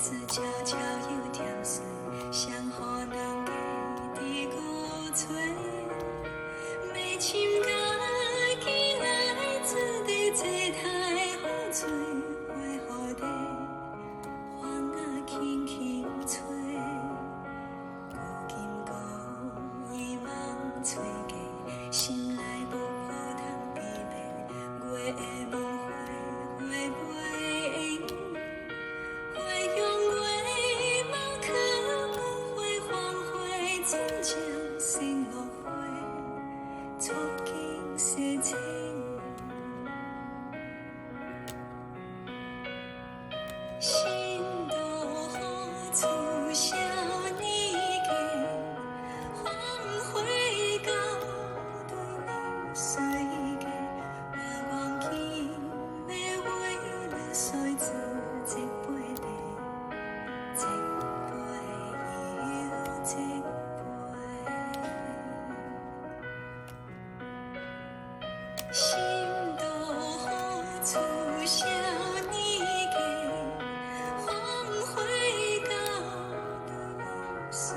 子悄悄又甜水，谁予人家伫鼓吹？要深甲起来，子弟坐台风吹，花雨地，风仔轻轻吹。古今故意梦吹过，心内无抱通悲悲，月的梦花，花袂用。花香月梦可无花黄花，真正成落花，触景生情。新都好处少年家，黄花到对你随家，我愿紧要为了随自这杯茶，这杯又这杯。心都好处少年家，黄花到对你随。